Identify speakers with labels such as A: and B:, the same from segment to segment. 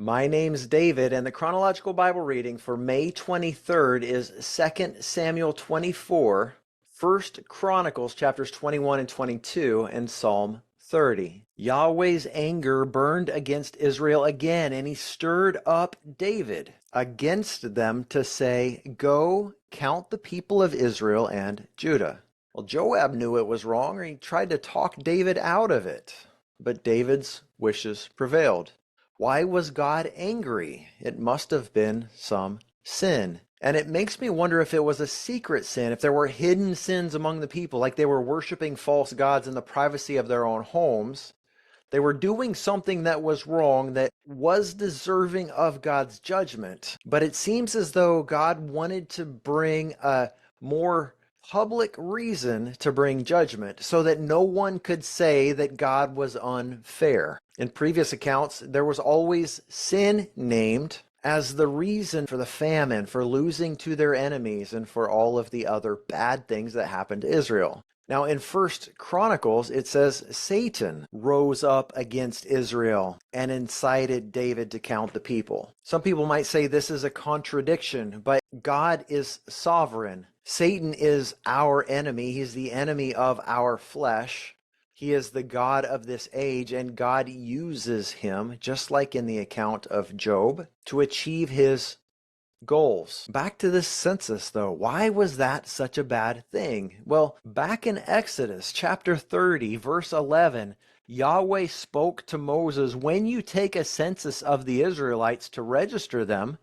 A: My name's David, and the chronological Bible reading for May 23rd is 2 Samuel 24, 1 Chronicles chapters 21 and 22, and Psalm 30. Yahweh's anger burned against Israel again, and he stirred up David against them to say, "Go, count the people of Israel and Judah." Well, Joab knew it was wrong, and he tried to talk David out of it, but David's wishes prevailed. Why was God angry? It must have been some sin. And it makes me wonder if it was a secret sin, if there were hidden sins among the people, like they were worshiping false gods in the privacy of their own homes. They were doing something that was wrong, that was deserving of God's judgment. But it seems as though God wanted to bring a more public reason to bring judgment so that no one could say that God was unfair. In previous accounts, there was always sin named as the reason for the famine, for losing to their enemies, and for all of the other bad things that happened to Israel. Now in 1 Chronicles, it says Satan rose up against Israel and incited David to count the people. Some people might say this is a contradiction, but God is sovereign. Satan is our enemy. He's the enemy of our flesh. He is the God of this age, and God uses him, just like in the account of Job, to achieve his goals. Back to this census, though. Why was that such a bad thing? Well, back in Exodus chapter 30, verse 11, Yahweh spoke to Moses, "When you take a census of the Israelites to register them,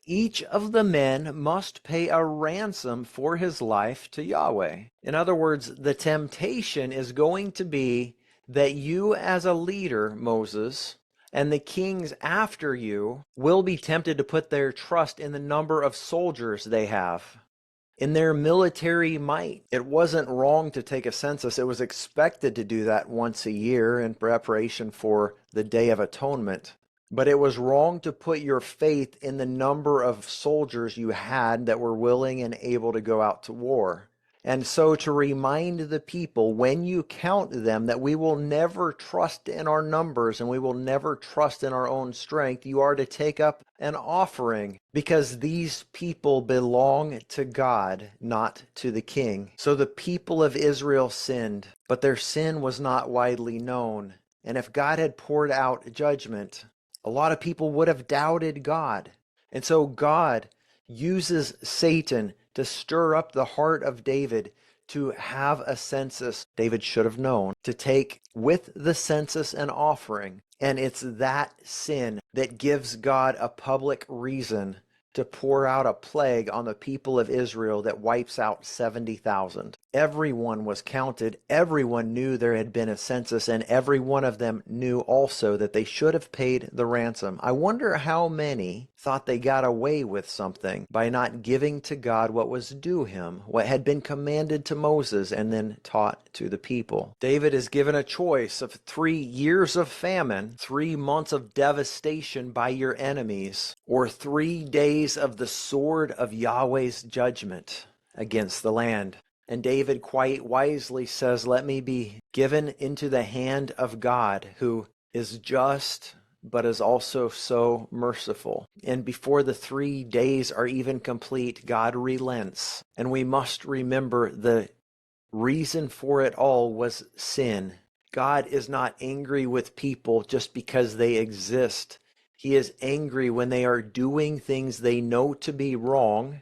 A: each of the men must pay a ransom for his life to Yahweh." In other words, the temptation is going to be that you as a leader, Moses, and the kings after you will be tempted to put their trust in the number of soldiers they have, in their military might. It wasn't wrong to take a census. It was expected to do that once a year in preparation for the Day of Atonement. But it was wrong to put your faith in the number of soldiers you had that were willing and able to go out to war. And so to remind the people when you count them that we will never trust in our numbers and we will never trust in our own strength, you are to take up an offering because these people belong to God, not to the king. So the people of Israel sinned, but their sin was not widely known. And if God had poured out judgment, a lot of people would have doubted God. And so God uses Satan to stir up the heart of David to have a census David should have known, to take with the census an offering. And it's that sin that gives God a public reason to pour out a plague on the people of Israel that wipes out 70,000. Everyone was counted. Everyone knew there had been a census, and every one of them knew also that they should have paid the ransom. I wonder how many thought they got away with something by not giving to God what was due him, what had been commanded to Moses and then taught to the people. David is given a choice of 3 years of famine, 3 months of devastation by your enemies, or 3 days of the sword of Yahweh's judgment against the land. And David quite wisely says, "Let me be given into the hand of God, who is just, but is also so merciful." And before the 3 days are even complete, God relents. And we must remember the reason for it all was sin. God is not angry with people just because they exist. He is angry when they are doing things they know to be wrong,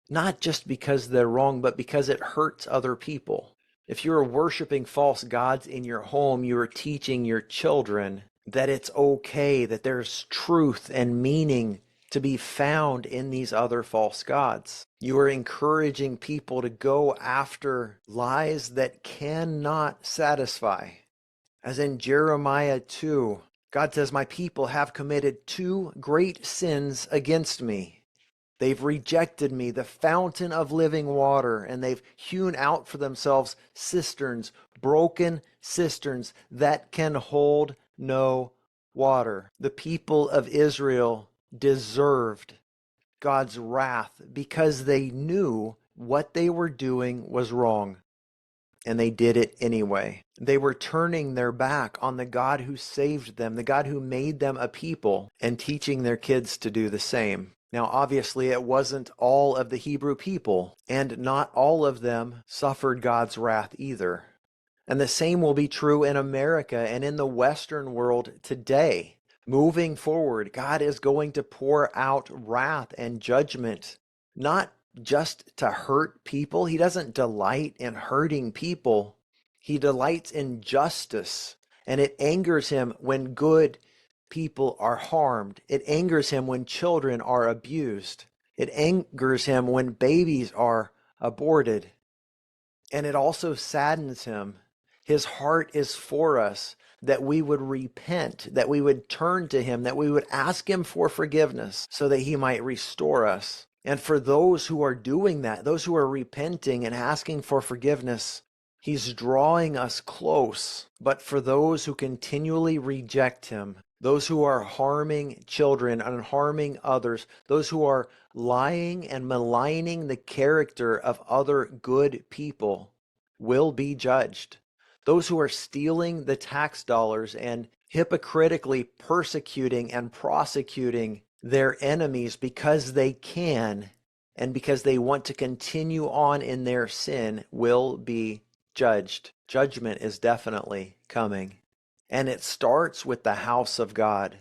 A: not just because they're wrong, but because it hurts other people. If you're worshiping false gods in your home, you are teaching your children that it's okay, that there's truth and meaning to be found in these other false gods. You are encouraging people to go after lies that cannot satisfy. As in Jeremiah 2, God says, "My people have committed 2 great sins against me. They've rejected me, the fountain of living water, and they've hewn out for themselves cisterns, broken cisterns that can hold no water." The people of Israel deserved God's wrath because they knew what they were doing was wrong. and they did it anyway. They were turning their back on the God who saved them, the God who made them a people, and teaching their kids to do the same. Now, obviously, it wasn't all of the Hebrew people, and not all of them suffered God's wrath either. And the same will be true in America and in the Western world today. Moving forward, God is going to pour out wrath and judgment, not just to hurt people. He doesn't delight in hurting people. He delights in justice, and it angers him when good people are harmed. It angers him when children are abused. It angers him when babies are aborted. And it also saddens him. His heart is for us, that we would repent, that we would turn to him, that we would ask him for forgiveness so that he might restore us. And for those who are doing that, those who are repenting and asking for forgiveness, he's drawing us close. But for those who continually reject him, those who are harming children and harming others, those who are lying and maligning the character of other good people, will be judged. Those who are stealing the tax dollars and hypocritically persecuting and prosecuting their enemies because they can and because they want to continue on in their sin will be judged. Judgment is definitely coming. And it starts with the house of God.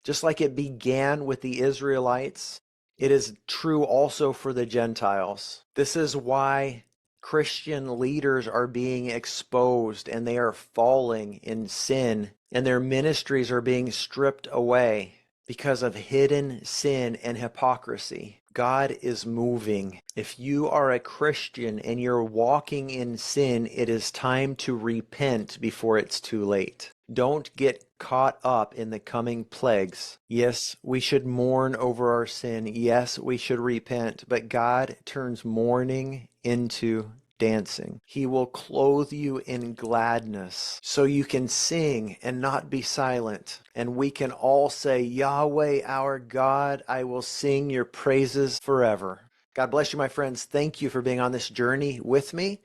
A: Just like it began with the Israelites, it is true also for the Gentiles. This is why Christian leaders are being exposed and they are falling in sin, and their ministries are being stripped away because of hidden sin and hypocrisy. God is moving. If you are a Christian and you're walking in sin, it is time to repent before it's too late. Don't get caught up in the coming plagues. Yes, we should mourn over our sin. Yes, we should repent, but God turns mourning into dancing. He will clothe you in gladness so you can sing and not be silent. And we can all say, Yahweh, our God, I will sing your praises forever. God bless you, my friends. Thank you for being on this journey with me.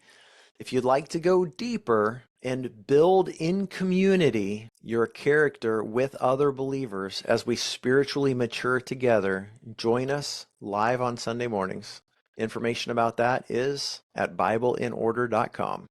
A: If you'd like to go deeper and build in community your character with other believers as we spiritually mature together, join us live on Sunday mornings. Information about that is at BibleInOrder.com.